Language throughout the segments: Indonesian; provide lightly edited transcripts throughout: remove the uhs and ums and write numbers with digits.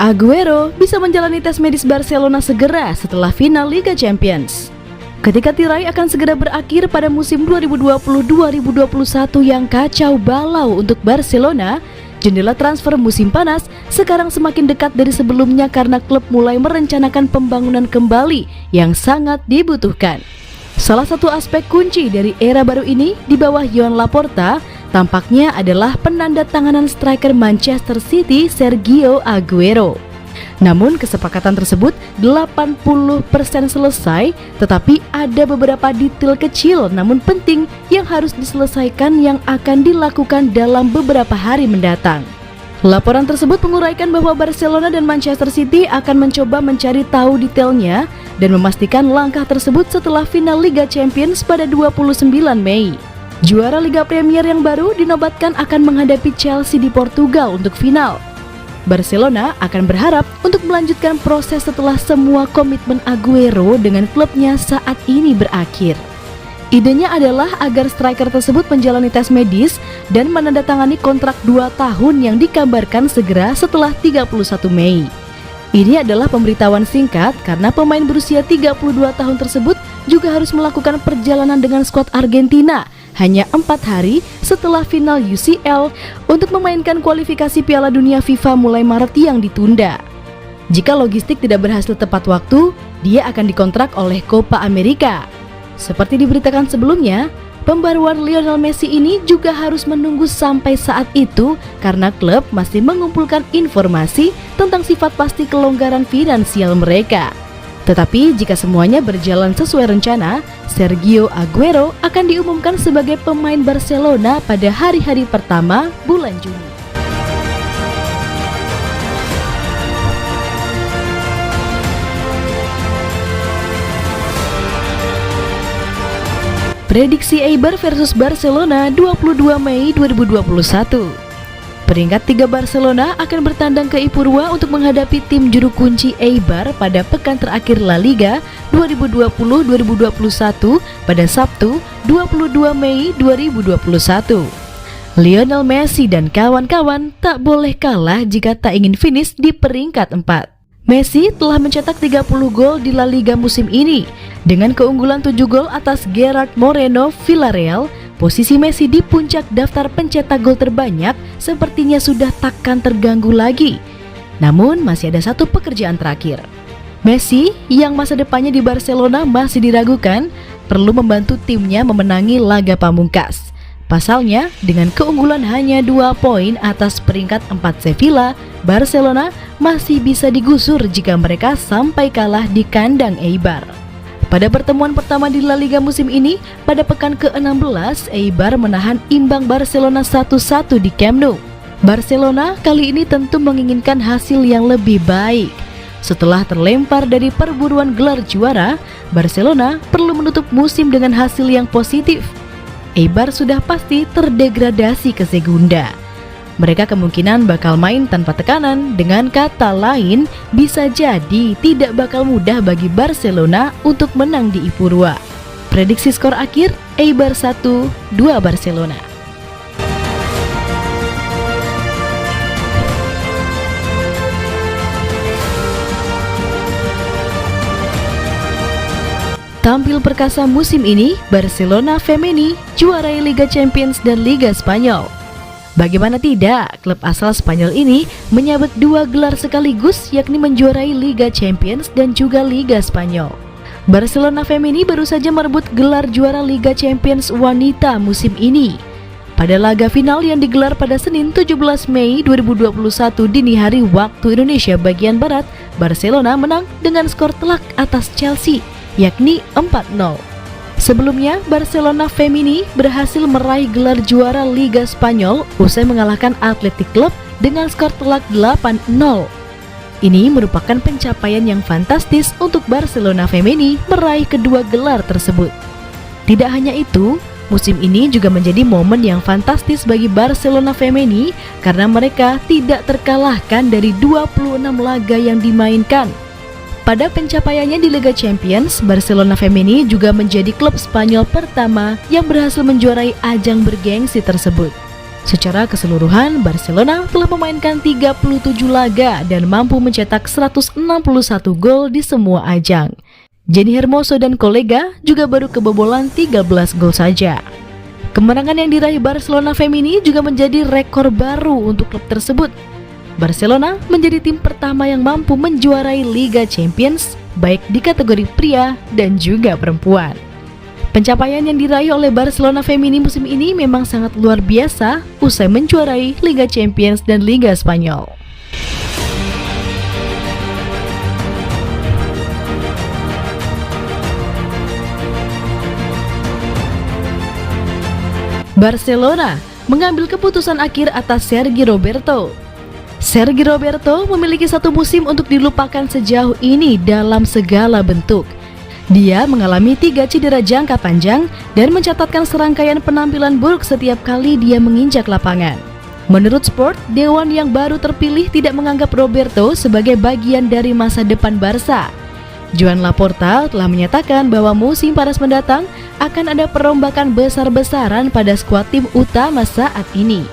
Agüero bisa menjalani tes medis Barcelona segera setelah final Liga Champions. Ketika tirai akan segera berakhir pada musim 2020-2021 yang kacau balau untuk Barcelona, jendela transfer musim panas sekarang semakin dekat dari sebelumnya karena klub mulai merencanakan pembangunan kembali yang sangat dibutuhkan. Salah satu aspek kunci dari era baru ini di bawah Joan Laporta tampaknya adalah penandatanganan striker Manchester City Sergio Agüero. Namun kesepakatan tersebut 80% selesai, tetapi ada beberapa detail kecil namun penting yang harus diselesaikan yang akan dilakukan dalam beberapa hari mendatang. Laporan tersebut menguraikan bahwa Barcelona dan Manchester City akan mencoba mencari tahu detailnya dan memastikan langkah tersebut setelah final Liga Champions pada 29 Mei. Juara Liga Premier yang baru dinobatkan akan menghadapi Chelsea di Portugal untuk final. Barcelona akan berharap untuk melanjutkan proses setelah semua komitmen Agüero dengan klubnya saat ini berakhir. Idenya adalah agar striker tersebut menjalani tes medis dan menandatangani kontrak 2 tahun yang dikabarkan segera setelah 31 Mei. Ini adalah pemberitahuan singkat karena pemain berusia 32 tahun tersebut juga harus melakukan perjalanan dengan skuad Argentina hanya 4 hari setelah final UCL untuk memainkan kualifikasi Piala Dunia FIFA mulai Maret yang ditunda. Jika logistik tidak berhasil tepat waktu, dia akan dikontrak oleh Copa America. Seperti diberitakan sebelumnya, pembaruan Lionel Messi ini juga harus menunggu sampai saat itu karena klub masih mengumpulkan informasi tentang sifat pasti kelonggaran finansial mereka. Tetapi jika semuanya berjalan sesuai rencana, Sergio Agüero akan diumumkan sebagai pemain Barcelona pada hari-hari pertama bulan Juni. Prediksi Eibar versus Barcelona 22 Mei 2021. Peringkat 3 Barcelona akan bertandang ke Ipurua untuk menghadapi tim juru kunci Eibar pada pekan terakhir La Liga 2020-2021 pada Sabtu 22 Mei 2021. Lionel Messi dan kawan-kawan tak boleh kalah jika tak ingin finish di peringkat 4. Messi telah mencetak 30 gol di La Liga musim ini. Dengan keunggulan 7 gol atas Gerard Moreno Villarreal, posisi Messi di puncak daftar pencetak gol terbanyak sepertinya sudah takkan terganggu lagi. Namun masih ada satu pekerjaan terakhir. Messi yang masa depannya di Barcelona masih diragukan, perlu membantu timnya memenangi laga pamungkas. Pasalnya, dengan keunggulan hanya 2 poin atas peringkat 4 Sevilla, Barcelona masih bisa digusur jika mereka sampai kalah di kandang Eibar. Pada pertemuan pertama di La Liga musim ini, pada pekan ke-16, Eibar menahan imbang Barcelona 1-1 di Camp Nou. Barcelona kali ini tentu menginginkan hasil yang lebih baik. Setelah terlempar dari perburuan gelar juara, Barcelona perlu menutup musim dengan hasil yang positif. Eibar sudah pasti terdegradasi ke Segunda. Mereka kemungkinan bakal main tanpa tekanan, dengan kata lain bisa jadi tidak bakal mudah bagi Barcelona untuk menang di Ipurua. Prediksi skor akhir Eibar 1-2 Barcelona. Tampil perkasa musim ini, Barcelona Femení juarai Liga Champions dan Liga Spanyol. Bagaimana tidak, klub asal Spanyol ini menyabet 2 gelar sekaligus, yakni menjuarai Liga Champions dan juga Liga Spanyol. Barcelona Femení baru saja merebut gelar juara Liga Champions wanita musim ini. Pada laga final yang digelar pada Senin 17 Mei 2021 dini hari waktu Indonesia bagian Barat, Barcelona menang dengan skor telak atas Chelsea, yakni 4-0. Sebelumnya, Barcelona Femení berhasil meraih gelar juara Liga Spanyol usai mengalahkan Athletic Club dengan skor telak 8-0. Ini merupakan pencapaian yang fantastis untuk Barcelona Femení meraih kedua gelar tersebut. Tidak hanya itu, musim ini juga menjadi momen yang fantastis bagi Barcelona Femení karena mereka tidak terkalahkan dari 26 laga yang dimainkan. Pada pencapaiannya di Liga Champions, Barcelona Femení juga menjadi klub Spanyol pertama yang berhasil menjuarai ajang bergengsi tersebut. Secara keseluruhan, Barcelona telah memainkan 37 laga dan mampu mencetak 161 gol di semua ajang. Jenny Hermoso dan kolega juga baru kebobolan 13 gol saja. Kemenangan yang diraih Barcelona Femini juga menjadi rekor baru untuk klub tersebut. Barcelona menjadi tim pertama yang mampu menjuarai Liga Champions, baik di kategori pria dan juga perempuan. Pencapaian yang diraih oleh Barcelona Femini musim ini memang sangat luar biasa usai menjuarai Liga Champions dan Liga Spanyol. Barcelona mengambil keputusan akhir atas Sergi Roberto. Sergi Roberto memiliki satu musim untuk dilupakan sejauh ini dalam segala bentuk. Dia mengalami 3 cedera jangka panjang dan mencatatkan serangkaian penampilan buruk setiap kali dia menginjak lapangan. Menurut Sport, Dewan yang baru terpilih tidak menganggap Roberto sebagai bagian dari masa depan Barca. Joan Laporta telah menyatakan bahwa musim panas mendatang akan ada perombakan besar-besaran pada skuad tim utama saat ini.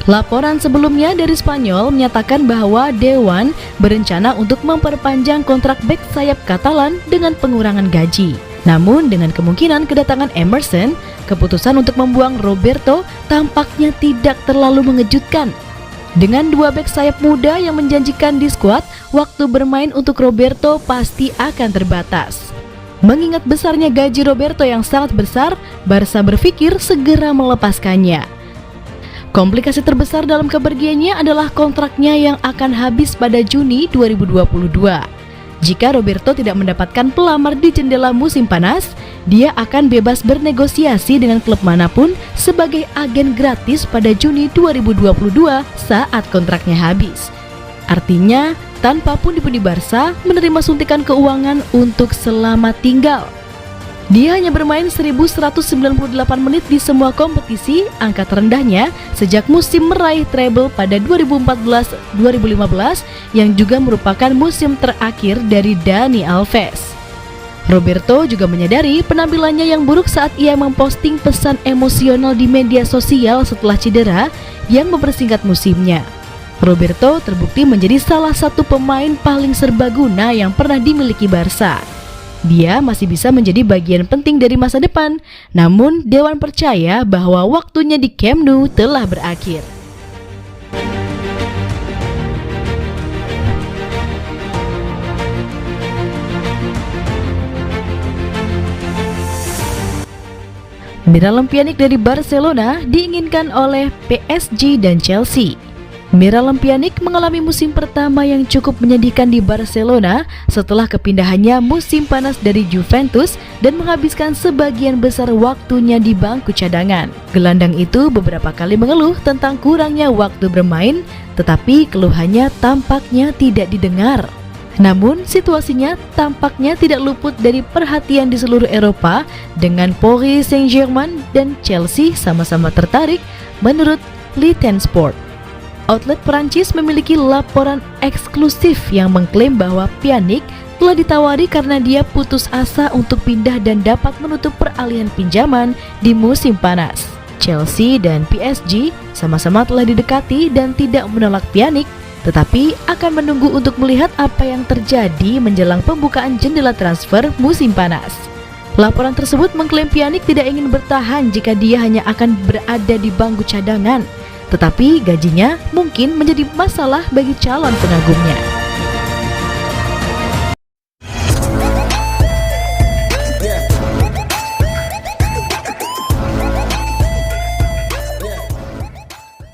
Laporan sebelumnya dari Spanyol menyatakan bahwa Dewan berencana untuk memperpanjang kontrak bek sayap Katalan dengan pengurangan gaji. Namun dengan kemungkinan kedatangan Emerson, keputusan untuk membuang Roberto tampaknya tidak terlalu mengejutkan. Dengan 2 bek sayap muda yang menjanjikan di skuad, waktu bermain untuk Roberto pasti akan terbatas. Mengingat besarnya gaji Roberto yang sangat besar, Barca berpikir segera melepaskannya. Komplikasi terbesar dalam kepergiannya adalah kontraknya yang akan habis pada Juni 2022. Jika Roberto tidak mendapatkan pelamar di jendela musim panas, dia akan bebas bernegosiasi dengan klub manapun sebagai agen gratis pada Juni 2022 saat kontraknya habis. Artinya, tanpa pundi-pundi Barca menerima suntikan keuangan untuk selamat tinggal. Dia hanya bermain 1198 menit di semua kompetisi, angka terendahnya sejak musim meraih treble pada 2014-2015 yang juga merupakan musim terakhir dari Dani Alves. Roberto juga menyadari penampilannya yang buruk saat ia memposting pesan emosional di media sosial setelah cedera yang mempersingkat musimnya. Roberto terbukti menjadi salah satu pemain paling serbaguna yang pernah dimiliki Barca. Dia masih bisa menjadi bagian penting dari masa depan, namun Dewan percaya bahwa waktunya di Camp Nou telah berakhir. Miralem Pjanic dari Barcelona diinginkan oleh PSG dan Chelsea. Miralem Pjanic mengalami musim pertama yang cukup menyedihkan di Barcelona setelah kepindahannya musim panas dari Juventus dan menghabiskan sebagian besar waktunya di bangku cadangan. Gelandang itu beberapa kali mengeluh tentang kurangnya waktu bermain, tetapi keluhannya tampaknya tidak didengar. Namun situasinya tampaknya tidak luput dari perhatian di seluruh Eropa dengan Paris Saint-Germain dan Chelsea sama-sama tertarik menurut Le Temps Sport. Outlet Perancis memiliki laporan eksklusif yang mengklaim bahwa Pjanic telah ditawari karena dia putus asa untuk pindah dan dapat menutup peralihan pinjaman di musim panas. Chelsea dan PSG sama-sama telah didekati dan tidak menolak Pjanic, tetapi akan menunggu untuk melihat apa yang terjadi menjelang pembukaan jendela transfer musim panas. Laporan tersebut mengklaim Pjanic tidak ingin bertahan jika dia hanya akan berada di bangku cadangan, tetapi gajinya mungkin menjadi masalah bagi calon pengagumnya.